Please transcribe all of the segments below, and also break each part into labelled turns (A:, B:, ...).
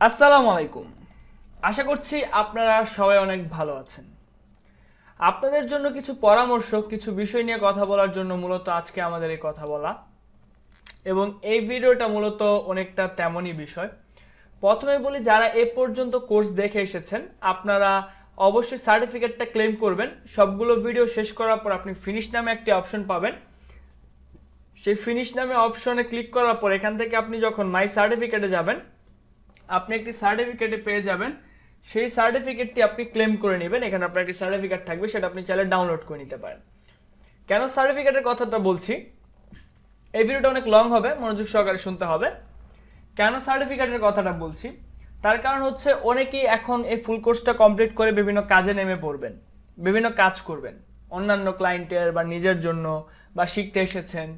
A: আসসালামু আলাইকুম। আশা করছি আপনারা সবাই অনেক ভালো আছেন। আপনাদের জন্য কিছু পরামর্শ, কিছু বিষয় নিয়ে কথা বলার জন্য মূলত আজকে আমাদের এই কথা বলা, এবং এই ভিডিওটা মূলত অনেকটা তেমনই বিষয়। প্রথমে বলি, যারা এ পর্যন্ত কোর্স দেখে এসেছেন আপনারা অবশ্যই সার্টিফিকেটটা ক্লেম করবেন। সবগুলো ভিডিও শেষ করার পর আপনি ফিনিশ নামে একটি অপশন পাবেন। সেই ফিনিশ নামে অপশনে ক্লিক করার পর এখান থেকে আপনি যখন মাই সার্টিফিকেটে যাবেন, আপনি একটি সার্টিফিকেটে পেয়ে যাবেন। সেই সার্টিফিকেটটি আপনি ক্লেম করে নেবেন। এখানে আপনার একটি সার্টিফিকেট থাকবে, সেটা আপনি চাইলে ডাউনলোড করে নিতে পারেন। কেন সার্টিফিকেটের কথাটা বলছি, এই ভিডিওটা অনেক লং হবে, মনোযোগ সহকারে শুনতে হবে। কেন সার্টিফিকেটের কথাটা বলছি, তার কারণ হচ্ছে অনেকেই এখন এই ফুল কোর্সটা কমপ্লিট করে বিভিন্ন কাজে নেমে পড়বেন, বিভিন্ন কাজ করবেন, অন্যান্য ক্লায়েন্টের বা নিজের জন্য, বা শিখতে এসেছেন,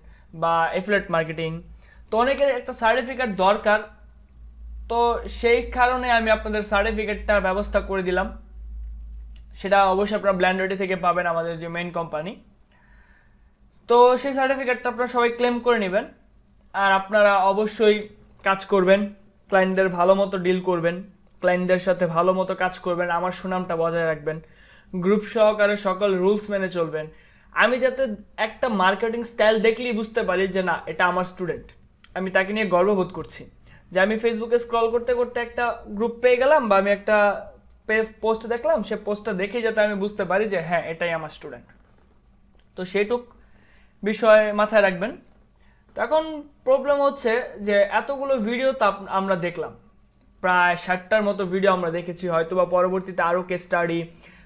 A: বা এফিলিয়েট মার্কেটিং। তো অনেকের একটা সার্টিফিকেট দরকার। তো সেই কারণে আমি আপনাদের সার্টিফিকেটটার ব্যবস্থা করে দিলাম। সেটা অবশ্যই আপনারা ব্ল্যান্ডরেডি থেকে পাবেন, আমাদের যে মেইন কোম্পানি। তো সেই সার্টিফিকেটটা আপনারা সবাই ক্লেম করে নেবেন। আর আপনারা অবশ্যই কাজ করবেন, ক্লায়েন্টদের ভালো মতো ডিল করবেন, ক্লায়েন্টদের সাথে ভালো মতো কাজ করবেন, আমার সুনামটা বজায় রাখবেন, গ্রুপ সহকারে সকল রুলস মেনে চলবেন। আমি যাতে একটা মার্কেটিং স্টাইল দেখলেই বুঝতে পারি যে না, এটা আমার স্টুডেন্ট, আমি তাকে নিয়ে গর্ববোধ করছি। যে আমি ফেসবুকে স্ক্রল করতে করতে একটা গ্রুপ পেয়ে গেলাম, বা আমি একটা পোস্ট দেখলাম, সে পোস্টটা দেখে যাতে আমি বুঝতে পারি যে হ্যাঁ, এটাই আমার স্টুডেন্ট। তো সেটুক বিষয় মাথায় রাখবেন। তো এখন প্রবলেম হচ্ছে যে এতগুলো ভিডিও তো আমরা দেখলাম, প্রায় 60টার মতো ভিডিও আমরা দেখেছি, হয়তো বা পরবর্তীতে আরও কেস স্টাডি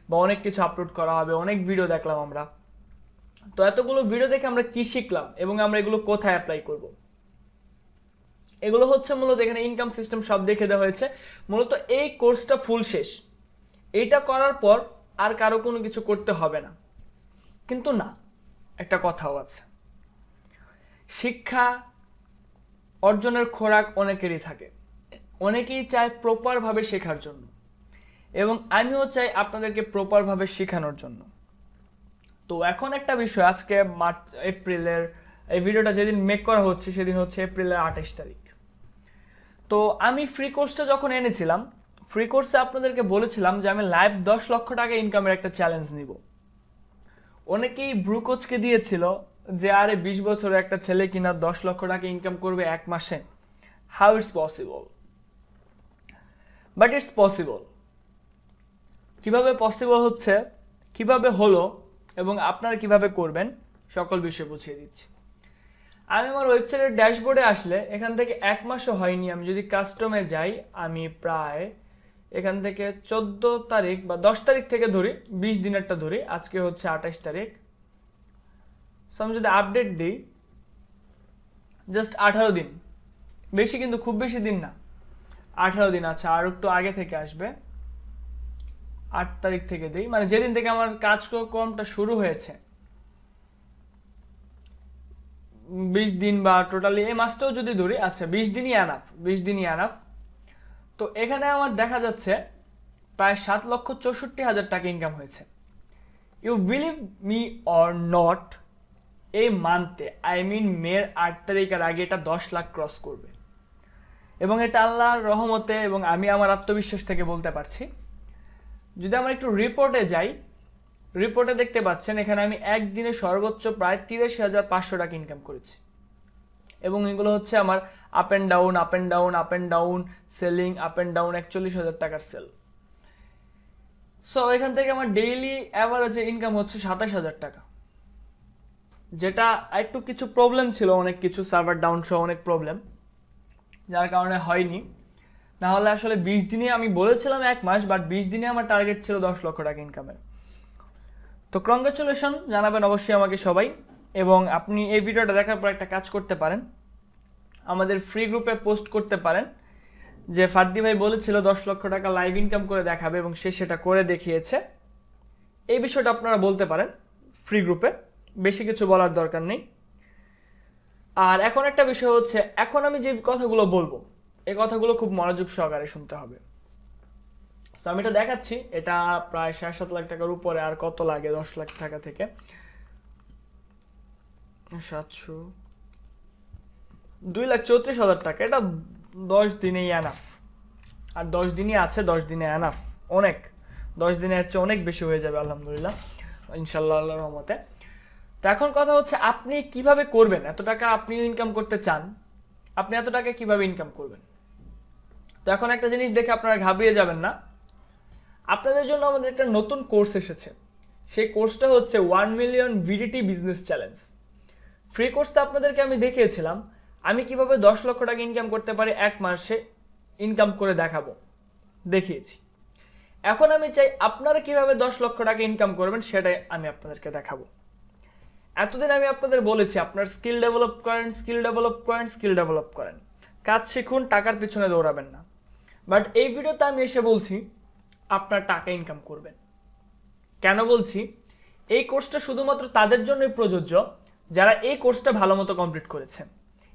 A: বা অনেক কিছু আপলোড করা হবে, অনেক ভিডিও দেখলাম আমরা। তো এতগুলো ভিডিও দেখে আমরা কি শিখলাম এবং আমরা এগুলো কোথায় অ্যাপ্লাই করব? এগুলো হচ্ছে মূলত এখানে ইনকাম সিস্টেম সব দেখে দেওয়া হয়েছে। মূলত এই কোর্সটা ফুল শেষ, এইটা করার পর আর কারো কোনো কিছু করতে হবে না। কিন্তু না, একটা কথাও আছে, শিক্ষা অর্জনের খোরাক অনেকেরই থাকে, অনেকেই চায় প্রপারভাবে শেখার জন্য, এবং আমিও চাই আপনাদেরকে প্রপারভাবে শেখানোর জন্য। তো এখন একটা বিষয়, আজকে এপ্রিলের এই ভিডিওটা যেদিন মেক করা হচ্ছে সেদিন হচ্ছে এপ্রিলের 28 তারিখ। তো আমি ফ্রি কোর্সটা যখন এনেছিলাম, ফ্রি কোর্সে আপনাদেরকে বলেছিলাম যে আমি লাইভ 10 লক্ষ টাকা ইনকামের একটা চ্যালেঞ্জ নিব। অনেকেই ব্রু কোচকে দিয়েছিল যে আরে 20 বছরের একটা ছেলে কিনা 10 লক্ষ টাকা ইনকাম করবে 1 মাসে, how it's possible. But it's possible. কিভাবে পসিবল হচ্ছে, কিভাবে হলো, এবং আপনারা কিভাবে করবেন, সকল বিষয় বুঝিয়ে দিচ্ছি। আমি আমার ওয়েবসাইটের ড্যাশবোর্ডে আসলে এখান থেকে 1 মাসও হয়নি, আমি যদি কাস্টমে যাই, আমি প্রায় এখান থেকে 14 তারিখ বা 10 তারিখ থেকে ধরি, 20 দিনেরটা ধরি, আজকে হচ্ছে 28 তারিখ। সো আমি যদি আপডেট দিই, জাস্ট 18 দিন, বেশি কিন্তু খুব বেশি দিন না, 18 দিন। আচ্ছা, আর একটু আগে থেকে আসবে, 8 তারিখ থেকে দিই, মানে যেদিন থেকে আমার কাজকর্মটা শুরু হয়েছে, 20 দিন বা টোটালি এই মাসটাও যদি ধরি, আচ্ছা 20 দিনই অ্যানাফ, 20 দিনই অ্যানাফ। তো এখানে আমার দেখা যাচ্ছে প্রায় 7,64,000 টাকা ইনকাম হয়েছে। You believe me or not, এই মান্থে, আই মিন মের 8 তারিখের আগে এটা 10 লাখ ক্রস করবে। এবং এটা আল্লাহর রহমতে, এবং আমি আমার আত্মবিশ্বাস থেকে বলতে পারছি। যদি আমরা একটু রিপোর্টে যাই, রিপোর্টে দেখতে পাচ্ছেন এখানে আমি একদিনে সর্বোচ্চ প্রায় 83,500 টাকা ইনকাম করেছি। এবং এগুলো হচ্ছে আমার up and down, up and down, up and down, selling, up and down, 41,000 টাকার সেল। সো এখান থেকে আমার ডেইলি অ্যাভারেজে ইনকাম হচ্ছে 27,000 টাকা, যেটা একটু কিছু প্রবলেম ছিল, অনেক কিছু সার্ভার ডাউন সহ অনেক প্রবলেম, যার কারণে হয়নি। না হলে আসলে 20 দিনে আমি বলেছিলাম 1 মাস, বাট 20 দিনে আমার টার্গেট ছিল 10 লক্ষ টাকা ইনকামের। তো কংগ্রাচুলেশন জানাবেন অবশ্যই আমাকে সবাই। এবং আপনি এই ভিডিওটা দেখার পর একটা কাজ করতে পারেন, আমাদের ফ্রি গ্রুপে পোস্ট করতে পারেন যে ফার্দি ভাই বলেছিল 10 লক্ষ টাকা লাইভ ইনকাম করে দেখাবে, এবং সে সেটা করে দেখিয়েছে। এই বিষয়টা আপনারা বলতে পারেন ফ্রি গ্রুপে, বেশি কিছু বলার দরকার নেই। আর এখন একটা বিষয় হচ্ছে, এখন আমি যে কথাগুলো বলবো, এই কথাগুলো খুব মনোযোগ সহকারে শুনতে হবে। আমি এটা দেখাচ্ছি, এটা প্রায় 7.5 লাখ টাকার উপরে। আর কত লাগে 10 লাখ টাকা থেকে? 700, 2,34,000 টাকা। এটা 10 দিনেই এনাফ। আর 10 দিনই আছে, 10 দিনে এনাফ, অনেক, 10 দিনের চেয়ে অনেক বেশি হয়ে যাবে আলহামদুলিল্লাহ, ইনশাল্লাহ আল্লাহর রহমতে। তো এখন কথা হচ্ছে আপনি কিভাবে করবেন, এত টাকা আপনিও ইনকাম করতে চান, আপনি এত টাকা কিভাবে ইনকাম করবেন? তো এখন একটা জিনিস দেখে আপনারা ঘাবড়িয়ে যাবেন না, আপনাদের জন্য আমাদের একটা নতুন কোর্স এসেছে। সেই কোর্সটা হচ্ছে 1 million VDT business challenge. Free কোর্সটা আপনাদেরকে আমি দেখিয়েছিলাম আমি কিভাবে 10 লক্ষ টাকা ইনকাম করতে পারি এক মাসে, ইনকাম করে দেখাবো, দেখিয়েছি। এখন আমি চাই আপনারা কিভাবে 10 লক্ষ টাকা ইনকাম করবেন সেটাই আমি আপনাদেরকে দেখাবো। এতদিন আমি আপনাদের বলেছি আপনার স্কিল ডেভেলপ করেন, স্কিল ডেভেলপ করেন, স্কিল ডেভেলপ করেন, কাজ শিখুন, টাকার পিছনে দৌড়াবেন না। বাট এই ভিডিওতে আমি এসে বলছি আপনার টাকা ইনকাম করবেন। কেন বলছি? এই কোর্সটা শুধুমাত্র তাদের জন্যই প্রযোজ্য যারা এই কোর্সটা ভালো মতো কমপ্লিট করেছে,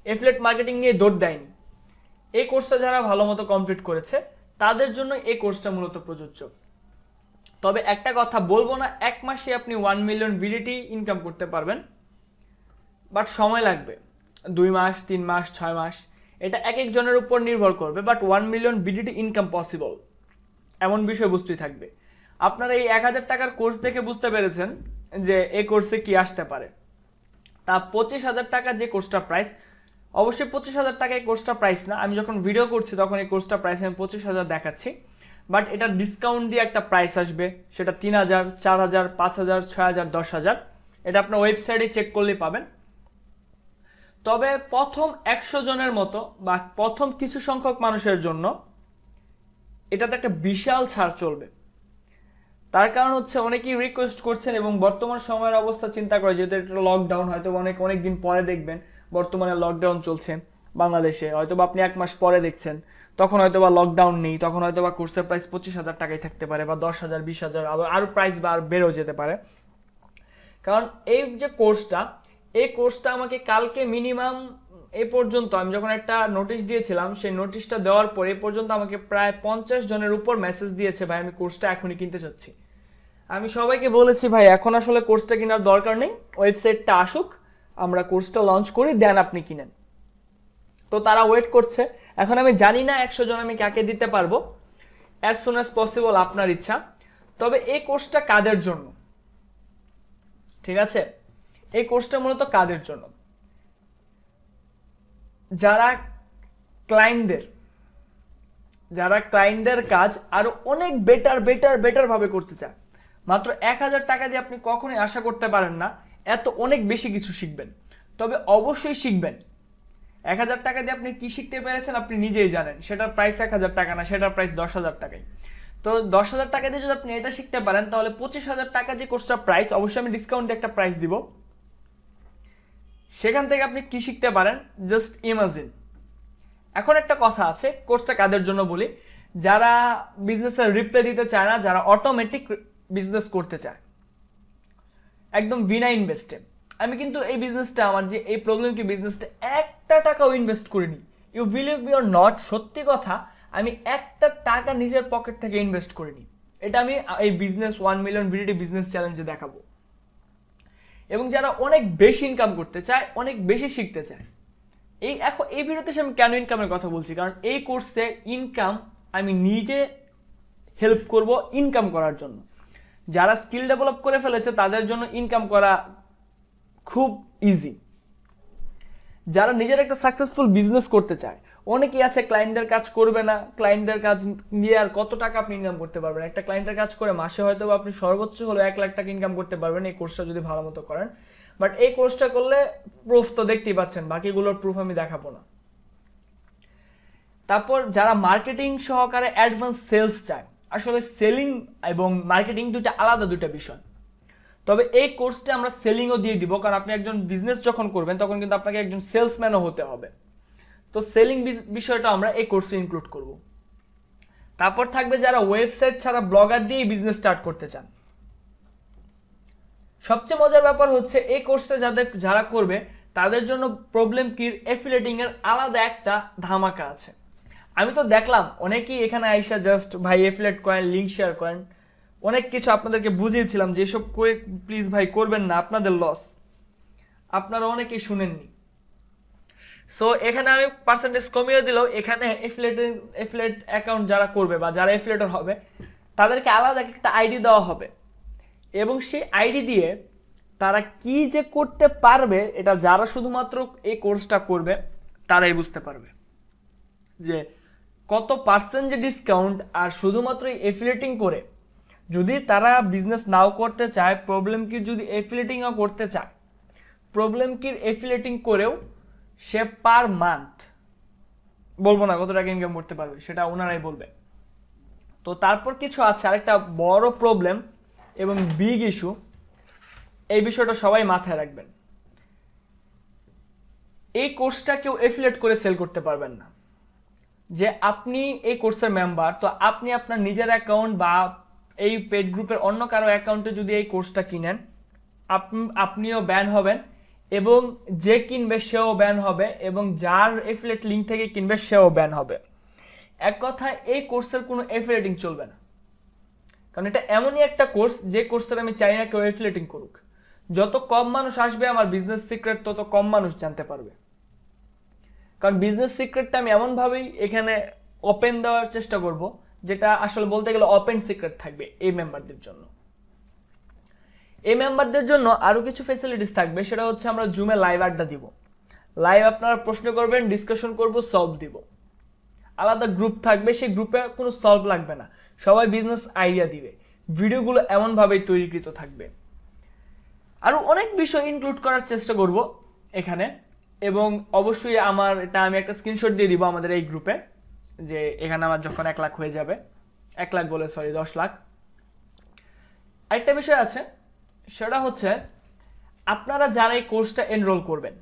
A: এফিলিয়েট মার্কেটিং নিয়ে দৌড় দেয়নি। এই কোর্সটা যারা ভালো মতো কমপ্লিট করেছে তাদের জন্য এই কোর্সটা মূলত প্রযোজ্য। তবে একটা কথা বলবো না এক মাসে আপনি 1 মিলিয়ন ভিডিটি ইনকাম করতে পারবেন, বাট সময় লাগবে 2 মাস, 3 মাস, 6 মাস, এটা এক একজনের উপর নির্ভর করবে। But 1 million VDT income possible এমন বিষয়বস্তুই থাকবে। আপনারা এই 1000 টাকার কোর্স দেখে বুঝতে পেরেছেন যে এই কোর্সে কি আসতে পারে। তা 25,000 টাকা যে কোর্সটা প্রাইস, অবশ্যই 25,000 টাকা এই কোর্সটা প্রাইস না, আমি যখন ভিডিও করছি তখন এই কোর্সটা প্রাইস আমি 25,000 দেখাচ্ছি, বাট এটা ডিসকাউন্ট দিয়ে একটা প্রাইস আসবে, সেটা 3,000, 4,000, 5,000, 6,000, 10,000, এটা আপনার ওয়েবসাইটে চেক করলেই পাবেন। তবে প্রথম 100 জনের মতো বা প্রথম কিছু সংখ্যক মানুষের জন্য এটাতে একটা বিশাল ছাড় চলবে। তার কারণ হচ্ছে অনেকেই রিকোয়েস্ট করছেন এবং বর্তমান সময়ের অবস্থা চিন্তা করে, যেহেতু এটা লকডাউন, হয়তো অনেক দিন পরে দেখবেন, বর্তমানে লকডাউন চলছে বাংলাদেশে, হয়তো বা আপনি 1 মাস পরে দেখছেন, তখন হয়তো বা লকডাউন নেই, তখন হয়তো বা কোর্সের প্রাইস 25,000 টাকাই থাকতে পারে, বা 10,000, 20,000, আরও প্রাইস বা বেড়েও যেতে পারে। কারণ এই যে কোর্সটা, এই কোর্সটা আমাকে কালকে মিনিমাম এই পর্যন্ত, আমি যখন একটা নোটিশ দিয়েছিলাম সেই নোটিশটা দেওয়ার পর এই পর্যন্ত আমাকে প্রায় 50 জনের উপর মেসেজ দিয়েছে, ভাই আমি কোর্সটা এখনই কিনতে চাচ্ছি। আমি সবাইকে বলেছি ভাই এখন আসলে কোর্সটা কেনার দরকার নেই, ওয়েবসাইটটা আসুক, আমরা কোর্সটা লঞ্চ করি, দেন আপনি কিনেন। তো তারা ওয়েট করছে। এখন আমি জানি না 100 জন আমি কাকে দিতে পারবো, অ্যাজ সুন অ্যাজ পসিবল, আপনার ইচ্ছা। তবে এই কোর্সটা কাদের জন্য, ঠিক আছে, এই কোর্সটা মূলত কাদের জন্য? যারা ক্লায়েন্টদের কাজ আরো অনেক বেটার ভাবে করতে চায়। মাত্র 1,000 টাকা দিয়ে আপনি কখনোই আশা করতে পারেন না এত অনেক বেশি কিছু শিখবেন। তবে অবশ্যই শিখবেন। 1,000 টাকা দিয়ে আপনি কি শিখতে পেরেছেন আপনি নিজেই জানেন, সেটার প্রাইস 1,000 টাকা না, সেটার প্রাইস 10,000 টাকাই। তো 10,000 টাকা দিয়ে যদি আপনি এটা শিখতে পারেন তাহলে 25,000 টাকা যে কোর্সটা প্রাইস, অবশ্যই আমি ডিসকাউন্টে একটা প্রাইস দিব, সেখান থেকে আপনি কি শিখতে পারেন জাস্ট ইমাজিন। এখন একটা কথা আছে, কোর্সটা কাদের জন্য বলি, যারা বিজনেসের রিপ্লে দিতে চায় না, যারা অটোমেটিক বিজনেস করতে চায় একদম বিনা ইনভেস্টে। আমি কিন্তু এই বিজনেসটা, আমার যে এই প্রবলেম কি বিজনেসটা, একটা টাকাও ইনভেস্ট করিনি। You believe me or not, সত্যি কথা, আমি একটা টাকা নিজের পকেট থেকে ইনভেস্ট করিনি। এটা আমি এই বিজনেস 1 মিলিয়ন ভিডিটি বিজনেস চ্যালেঞ্জে দেখাবো। এবং যারা অনেক বেশি ইনকাম করতে চায়, অনেক বেশি শিখতে চায়, এই ভিডিওতে আমি কেন ইনকামের কথা বলছি, কারণ এই কোর্সে ইনকাম আমি নিজে হেল্প করব ইনকাম করার জন্য। যারা স্কিল ডেভেলপ করে ফেলেছে তাদের জন্য ইনকাম করা খুব ইজি। যারা নিজের একটা সাকসেসফুল বিজনেস করতে চায়, অনেকেই আছে ক্লায়েন্টদের কাজ করবে না, ক্লায়েন্টদের কাজ নিয়ে আর কত টাকা আপনি ইনকাম করতে পারবেন? একটা ক্লায়েন্টের কাজ করে মাসে হয়তো আপনি সর্বোচ্চ হলো 1 লাখ টাকা ইনকাম করতে পারবেন এই কোর্সটা যদি ভালো মতো করেন। বাট এই কোর্সটা করলে প্রুফ তো দেখতেই পাচ্ছেন, বাকিগুলোর প্রুফ আমি দেখাবো না। তারপর যারা মার্কেটিং সহকারে অ্যাডভান্স সেলস চায়, আসলে সেলিং এবং মার্কেটিং আলাদা দুইটা বিষয়। তবে এই কোর্সটা আমরা সেলিংও দিয়ে দিব, কারণ আপনি একজন বিজনেস যখন করবেন তখন কিন্তু আপনাকে একজন সেলসম্যানও হতে হবে। তো সেলিং বিষয়টা আমরা এই কোর্সে ইনক্লুড করব। তারপর থাকবে যারা ওয়েবসাইট ছাড়া ব্লগার দিয়ে বিজনেস স্টার্ট করতে চান। সবচেয়ে মজার ব্যাপার হচ্ছে এই কোর্সে যারা করবে তাদের জন্য প্রবলেম কি, এফিলিয়েটিং এর আলাদা একটা ধামাকা আছে। আমি তো দেখলাম অনেকেই এখানে আইসা জাস্ট ভাই এফিলিয়েট করেন, লিঙ্ক শেয়ার করেন, অনেক কিছু আপনাদেরকে বুঝিয়েছিলাম যে এসব করে প্লিজ ভাই করবেন না, আপনাদের লস। আপনারা অনেকেই শুনেননি। সো এখানে আমি পার্সেন্টেজ কমিয়ে দিলেও এখানে এফিলিয়েট অ্যাকাউন্ট যারা করবে বা যারা এফিলিয়েটর হবে তাদেরকে আলাদা একটা আইডি দেওয়া হবে, এবং সেই আইডি দিয়ে তারা কি যে করতে পারবে এটা যারা শুধুমাত্র এই কোর্সটা করবে তারাই বুঝতে পারবে, যে কত পার্সেন্ট যে ডিসকাউন্ট। আর শুধুমাত্র এফিলিয়েটিং করে যদি তারা বিজনেস নাও করতে চায়, প্রবলেম কি যদি এফিলিয়েটিংও করতে চায়, প্রবলেম কি এফিলিয়েটিং করেও সে পার মান্থ, বলবো না কত টাকা ইনকাম করতে পারবে, সেটা ওনারাই বলবে। তো তারপর কিছু আছে আরেকটা বড় প্রবলেম এবং বিগ ইস্যু, এই বিষয়টা সবাই মাথায় রাখবেন। এই কোর্সটা কেউ এফিলিয়েট করে সেল করতে পারবেন না। যে আপনি এই কোর্সের মেম্বার, তো আপনি আপনার নিজের অ্যাকাউন্ট বা এই পেড গ্রুপের অন্য কারো অ্যাকাউন্টে যদি এই কোর্সটা কিনেন, আপনিও ব্যান হবেন, এবং যে কিনবে সেও ব্যান হবে, এবং যার এফিলিয়েট লিঙ্ক থেকে কিনবে সেও ব্যান হবে। এক কথায় এই কোর্সের কোনো এফিলিয়েটিং চলবে না, কারণ এটা এমনই একটা কোর্স যে কোর্সের আমি চাই না কেউ এফিলিয়েটিং করুক। যত কম মানুষ আসবে আমার বিজনেস সিক্রেট তত কম মানুষ জানতে পারবে, কারণ বিজনেস সিক্রেটটা আমি এমনভাবেই এখানে ওপেন দেওয়ার চেষ্টা করব যেটা আসলে বলতে গেলে ওপেন সিক্রেট থাকবে এই মেম্বারদের জন্য। এই মেম্বারদের জন্য আরও কিছু ফ্যাসিলিটিস থাকবে, সেটা হচ্ছে আমরা জুমে লাইভ আড্ডা দিব, লাইভ আপনারা প্রশ্ন করবেন, ডিসকাশন করব, সলভ দিব। আলাদা গ্রুপ থাকবে, সেই গ্রুপে কোনো সলভ লাগবে না, সবাই বিজনেস আইডিয়া দিবে, ভিডিওগুলো এমনভাবেই তৈরিকৃত থাকবে। আরও অনেক বিষয় ইনক্লুড করার চেষ্টা করব এখানে, এবং অবশ্যই আমি একটা স্ক্রিনশট দিয়ে দিব আমাদের এই গ্রুপে, যে এখানে আমার যখন 1 লাখ হয়ে যাবে, 10 লাখ। আরেকটা বিষয় আছে, সেটা হচ্ছে আপনারা যারা এই কোর্সটা এনরোল করবেন,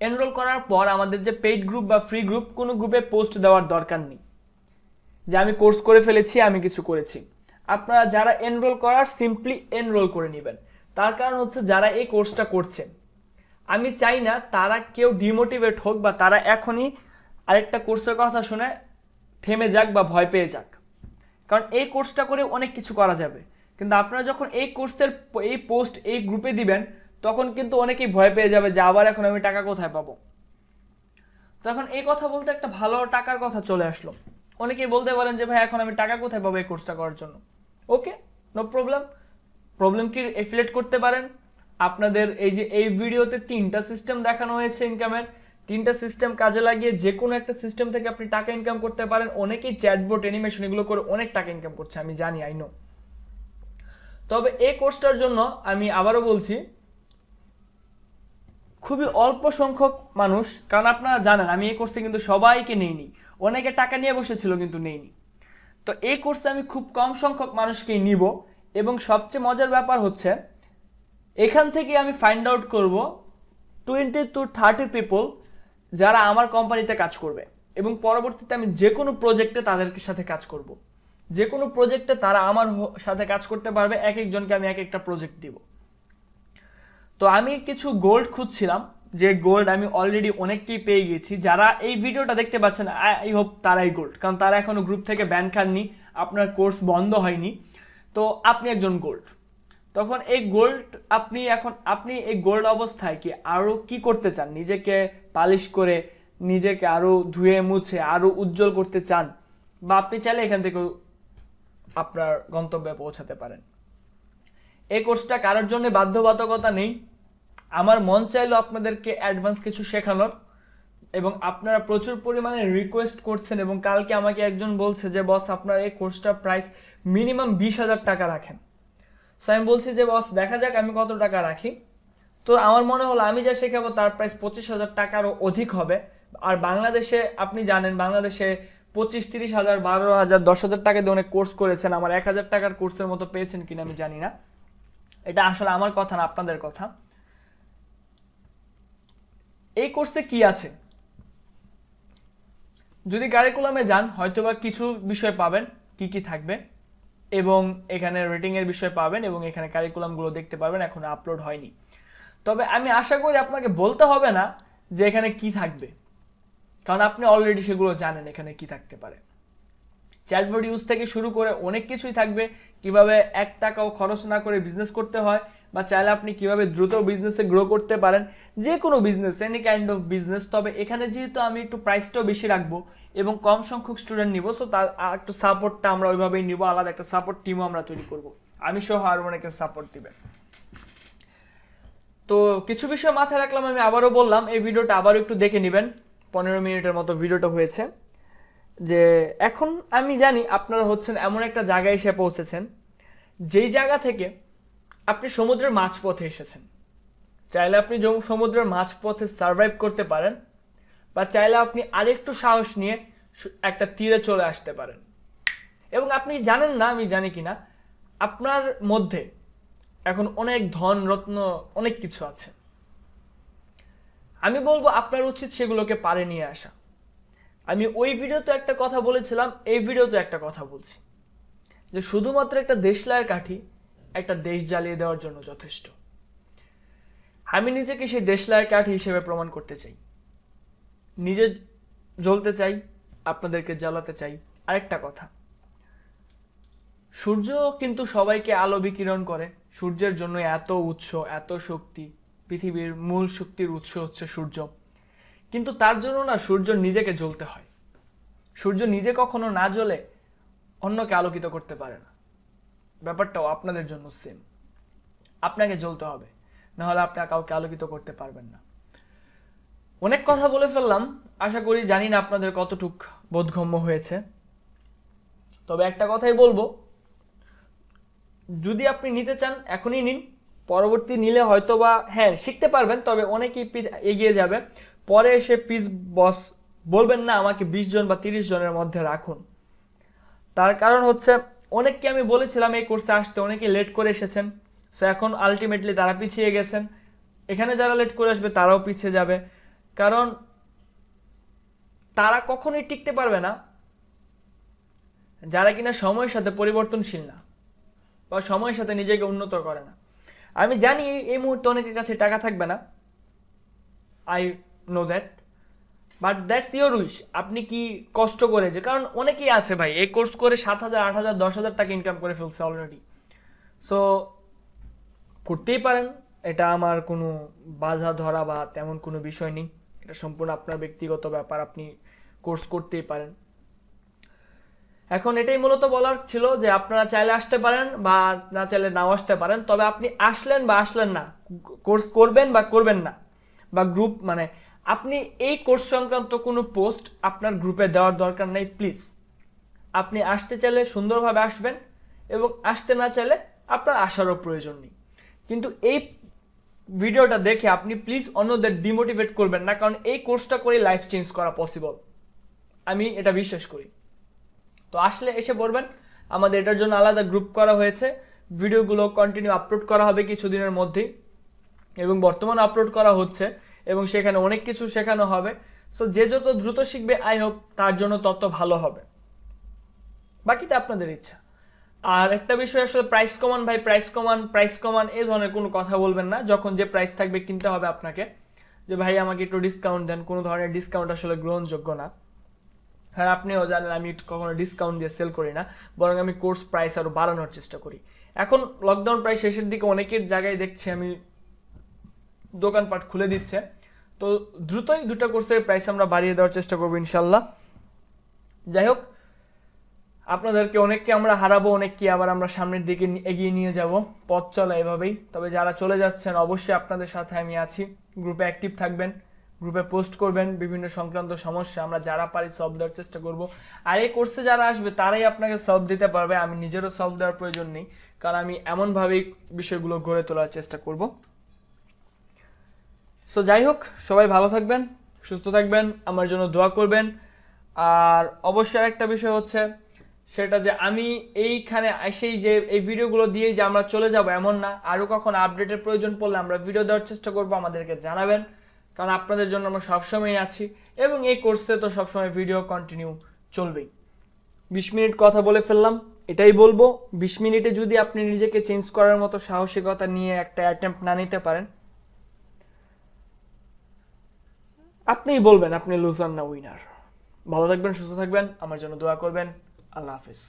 A: এনরোল করার পর আমাদের যে পেইড গ্রুপ বা ফ্রি গ্রুপ, কোনো গ্রুপে পোস্ট দেওয়ার দরকার নেই যে আমি কোর্স করে ফেলেছি, আমি কিছু করেছি। আপনারা যারা এনরোল করার, সিম্পলি এনরোল করে নেবেন। তার কারণ হচ্ছে যারা এই কোর্সটা করছে, আমি চাই না তারা কেউ ডিমোটিভেট হোক বা তারা এখনই আরেকটা কোর্সের কথা শুনে থেমে যাক বা ভয় পেয়ে যাক, কারণ এই কোর্সটা করে অনেক কিছু করা যাবে। কিন্তু আপনারা যখন এই কোর্সের এই পোস্ট এই গ্রুপে দিবেন, তখন কিন্তু অনেকেই ভয় পেয়ে যাবে যে আবার এখন আমি টাকা কোথায় পাবো। তখন এই কথা বলতে একটা ভালো টাকার কথা চলে আসলো। অনেকেই বলতে পারেন যে ভাই এখন আমি টাকা কোথায় পাবো এই কোর্সটা করার জন্য। ওকে, নো প্রবলেম। প্রবলেম কি এফিলিয়েট করতে পারেন। আপনাদের এই ভিডিওতে 3টা সিস্টেম দেখানো হয়েছে ইনকামের, 3টা সিস্টেম কাজে লাগিয়ে যে কোনো একটা সিস্টেম থেকে আপনি টাকা ইনকাম করতে পারেন। অনেকেই চ্যাটবট, অ্যানিমেশন এগুলো করে অনেক টাকা ইনকাম করছে, আমি জানি, আই নো। তবে এই কোর্সটার জন্য আমি আবারও বলছি, খুবই অল্প সংখ্যক মানুষ, কারণ আপনারা জানেন আমি এই কোর্সে কিন্তু সবাইকে নেইনি, অনেকে টাকা নিয়ে বসেছিল কিন্তু নেইনি। তো এই কোর্সে আমি খুব কম সংখ্যক মানুষকেই নিব, এবং সবচেয়ে মজার ব্যাপার হচ্ছে এখান থেকে আমি ফাইন্ড আউট করব 20 to 30 পিপল যারা আমার কোম্পানিতে কাজ করবে, এবং পরবর্তীতে আমি যে কোনো প্রজেক্টে তাদের সাথে কাজ করব। যে কোনো প্রজেক্টে তারা আমার সাথে কাজ করতে পারবে, এক একজনকে আমি এক একটা প্রজেক্ট দিব। তো আমি কিছু গোল্ড খুঁজছিলাম, যে গোল্ড আমি অলরেডি অনেককেই পেয়ে গেছি। যারা এই ভিডিওটা দেখতে পাচ্ছেন আই হোপ তারাই গোল্ড, কারণ তারা এখনো গ্রুপ থেকে ব্যান খাননি, আপনার কোর্স বন্ধ হয়নি, তো আপনি একজন গোল্ড। তখন এই গোল্ড আপনি এই গোল্ড অবস্থায় কি আরো কি করতে চান, নিজেকে পালিশ করে নিজেকে আরো ধুয়ে মুছে আরো উজ্জ্বল করতে চান, বা আপনি চাইলে এখান থেকে আপনার গন্তব্যে পৌঁছাতে পারেন। এই কোর্সটা কারোর জন্য বাধ্যবাধকতা নেই, আমার মন চাইলো আপনাদেরকে অ্যাডভান্স কিছু শেখানোর, এবং আপনারা প্রচুর পরিমাণে রিকোয়েস্ট করছেন, এবং কালকে আমাকে একজন বলছে যে বস আপনার এই কোর্সটার প্রাইস মিনিমাম 20,000 টাকা রাখেন। সো আমি বলছি যে বস দেখা যাক আমি কত টাকা রাখি। তো আমার মনে হলো আমি যা শেখাবো তার প্রাইস 25,000 টাকারও অধিক হবে। আর বাংলাদেশে আপনি জানেন, বাংলাদেশে 25-30,000, 12,000, 10,000 টাকা দিয়ে অনেক কোর্স করেছেন, আমার 1,000 টাকার কোর্সের মতো পেয়েছেন কিনা আমি জানি না। এটা আসলে আমার কথা না, আপনাদের কথা। এই কোর্সে কি আছে, যদি কারিকুলামে যান হয়তোবা কিছু বিষয় পাবেন, কি কি থাকবে, এবং এখানে রেটিং এর বিষয় পাবেন, এবং এখানে কারিকুলামগুলো দেখতে পারবেন, এখনো আপলোড হয়নি। তবে আমি আশা করি আপনাকে বলতে হবে না যে এখানে কি থাকবে, কারণ আপনি অলরেডি সেগুলো জানেন এখানে কি থাকতে পারে। চ্যাটবট ইউজ থেকে শুরু করে অনেক কিছুই থাকবে, কিভাবে 1 টাকাও খরচ না করে বিজনেস করতে হয়, বা চাইলে আপনি কিভাবে দ্রুত বিজনেসে গ্রো করতে পারেন, যে কোনো business, any kind of business. তবে এখানে যেহেতু আমি একটু প্রাইসটাও বেশি রাখবো এবং কম সংখ্যক স্টুডেন্ট নিব, সো তার একটু সাপোর্টটা আমরা ওইভাবেই নিব, আলাদা একটা সাপোর্ট টিমও আমরা তৈরি করব, আমি সহ আরও অনেকে সাপোর্ট দিবেন। তো কিছু বিষয় মাথায় রাখলাম, আমি আবারও বললাম এই ভিডিওটা আবারও একটু দেখে নেবেন, 15 মিনিটের মতো ভিডিওটা হয়েছে। যে এখন আমি জানি আপনারা হচ্ছেন এমন একটা জায়গায় এসে পৌঁছেছেন যেই জায়গা থেকে আপনি সমুদ্রের মাঝপথে এসেছেন। চাইলে আপনি সমুদ্রের মাঝপথে সার্ভাইভ করতে পারেন, বা চাইলে আপনি আরেকটু সাহস নিয়ে একটা তীরে চলে আসতে পারেন। এবং আপনি জানেন না, আমি জানি কিনা, আপনার মধ্যে এখন অনেক ধন রত্ন অনেক কিছু আছে। আমি বলবো আপনার উচিত সেগুলোকে পারে নিয়ে আসা। আমি ওই ভিডিওতে একটা কথা বলেছিলাম, এই ভিডিওতে একটা কথা বলছি, যে শুধুমাত্র একটা দেশলাইয়ের কাঠি একটা দেশ জ্বালিয়ে দেওয়ার জন্য যথেষ্ট। আমি নিজেকে সেই দেশলাইয়ের কাঠি হিসেবে প্রমাণ করতে চাই, নিজে জ্বলতে চাই, আপনাদেরকে জ্বালাতে চাই। আরেকটা কথা, সূর্য কিন্তু সবাইকে আলো বিকিরণ করে, সূর্যের জন্য এত উৎস, এত শক্তি, পৃথিবীর মূল শক্তির উৎস হচ্ছে সূর্য। কিন্তু তার জন্য না সূর্য নিজেকে জ্বলতে হয়। সূর্য নিজে কখনো না জ্বলে অন্যকে আলোকিত করতে পারে না। ব্যাপারটাও আপনাদের জন্য সেম, আপনাকে জ্বলতে হবে, নাহলে আপনি কাউকে আলোকিত করতে পারবেন না। অনেক কথা বলে ফেললাম, আশা করি জানি না আপনাদের কতটুক বোধগম্য হয়েছে। তবে একটা কথাই বলবো, যদি আপনি নিতে চান এখনই নিন, পরবর্তী নিলে হয়তো বা হ্যাঁ শিখতে পারবেন, তবে অনেকেই এগিয়ে যাবে। পরে এসে পিস বস বলবেন না আমাকে 20 জন বা 30 জনের মধ্যে রাখুন। তার কারণ হচ্ছে অনেককে আমি বলেছিলাম এই কোর্সে আসতে, অনেকে লেট করে এসেছেন, সো এখন আলটিমেটলি তারা পিছিয়ে গেছেন। এখানে যারা লেট করে আসবে তারাও পিছিয়ে যাবে, কারণ তারা কখনোই টিকতে পারবে না যারা কিনা সময়ের সাথে পরিবর্তনশীল না, বা সময়ের সাথে নিজেকে উন্নত করে না। আমি জানি এই মুহূর্তে অনেকের কাছে টাকা থাকবে না, I know that, but that's your wish. আপনি কি কষ্ট করে, যে কারণ অনেকেই আছে ভাই এই কোর্স করে 7,000, 8,000, 10,000 টাকা ইনকাম করে ফেলছে অলরেডি। সো করতেই পারেন, এটা আমার কোনো বাধা ধরা বা তেমন কোনো বিষয় নেই, এটা সম্পূর্ণ আপনার ব্যক্তিগত ব্যাপার, আপনি কোর্স করতেই পারেন। এখন এটাই মূলত বলার ছিল যে আপনারা চাইলে আসতে পারেন বা না চাইলে নাও আসতে পারেন, তবে আপনি আসলেন বা আসলেন না, কোর্স করবেন বা করবেন না, বা গ্রুপ মানে আপনি এই কোর্স সংক্রান্ত কোনো পোস্ট আপনার গ্রুপে দেওয়ার দরকার নেই প্লিজ। আপনি আসতে চাইলে সুন্দরভাবে আসবেন, এবং আসতে না চাইলে আপনার আসারও প্রয়োজন নেই। কিন্তু এই ভিডিওটা দেখে আপনি প্লিজ অন্যদের ডিমোটিভেট করবেন না, কারণ এই কোর্সটা করে লাইফ চেঞ্জ করা পসিবল, আমি এটা বিশ্বাস করি। তো আসলে এসে পড়বেন, আমাদের এটার জন্য আলাদা গ্রুপ করা হয়েছে, ভিডিওগুলো কন্টিনিউ আপলোড করা হবে কিছুদিনের মধ্যেই, এবং বর্তমানে আপলোড করা হচ্ছে, এবং সেখানে অনেক কিছু শেখানো হবে। সো যে যত দ্রুত শিখবে আই হোপ তার জন্য তত ভালো হবে, বাকিটা আপনাদের ইচ্ছা। আর একটা বিষয়, আসলে প্রাইস কমান ভাই, প্রাইস কমান, প্রাইস কমান এই ধরনের কোনো কথা বলবেন না। যখন যে প্রাইস থাকবে কিনতে হবে আপনাকে, যে ভাই আমাকে একটু ডিসকাউন্ট দেন, কোনো ধরনের ডিসকাউন্ট আসলে গ্রহণযোগ্য না। হ্যাঁ আপনিও জানেন আমি কখনো ডিসকাউন্ট দিয়ে সেল করি না, বরং আমি কোর্স প্রাইস আরও বাড়ানোর চেষ্টা করি। এখন লকডাউন প্রায় শেষের দিকে অনেকের জায়গায় দেখছি আমি দোকানপাট খুলে দিচ্ছে, তো দ্রুতই দুটো কোর্সের প্রাইস আমরা বাড়িয়ে দেওয়ার চেষ্টা করবো ইনশাল্লাহ। যাই হোক, আপনাদেরকে অনেককে আমরা হারাবো, অনেককে আবার আমরা সামনের দিকে এগিয়ে নিয়ে যাব, পথ চলা এভাবেই। তবে যারা চলে যাচ্ছেন অবশ্যই আপনাদের সাথে আমি আছি, গ্রুপে অ্যাক্টিভ থাকবেন, গ্রুপে পোস্ট করবেন বিভিন্ন সংক্রান্ত সমস্যা, আমরা যারা পারি সলভ দেওয়ার চেষ্টা করব। আর এই কোর্সে যারা আসবে তারাই আপনাকে সলভ দিতে পারবে, আমি নিজেরও সলভ দেওয়ার প্রয়োজন নেই, কারণ আমি এমনভাবেই বিষয়গুলো গড়ে তোলার চেষ্টা করব। সো যাই হোক, সবাই ভালো থাকবেন, সুস্থ থাকবেন, আমার জন্য দোয়া করবেন। আর অবশ্যই আরেকটা বিষয় হচ্ছে সেটা যে আমি এইখানে এসেই যে এই ভিডিওগুলো দিয়েই যে আমরা চলে যাব এমন না, আরও কখন আপডেটের প্রয়োজন পড়লে আমরা ভিডিও দেওয়ার চেষ্টা করব, আমাদেরকে জানাবেন, কারণ আপনাদের জন্য আমরা সবসময় আছি, এবং এই কোর্সে তো সবসময় ভিডিও কন্টিনিউ চলবেই। 20 মিনিট কথা বলে ফেললাম, এটাই বলবো, 20 মিনিটে যদি আপনি নিজেকে চেঞ্জ করার মতো সাহসিকতা নিয়ে একটা অ্যাটেম্প্ট না নিতে পারেন, আপনিই বলবেন আপনি লুজার না উইনার। ভালো থাকবেন, সুস্থ থাকবেন, আমার জন্য দোয়া করবেন। আল্লাহ হাফিজ।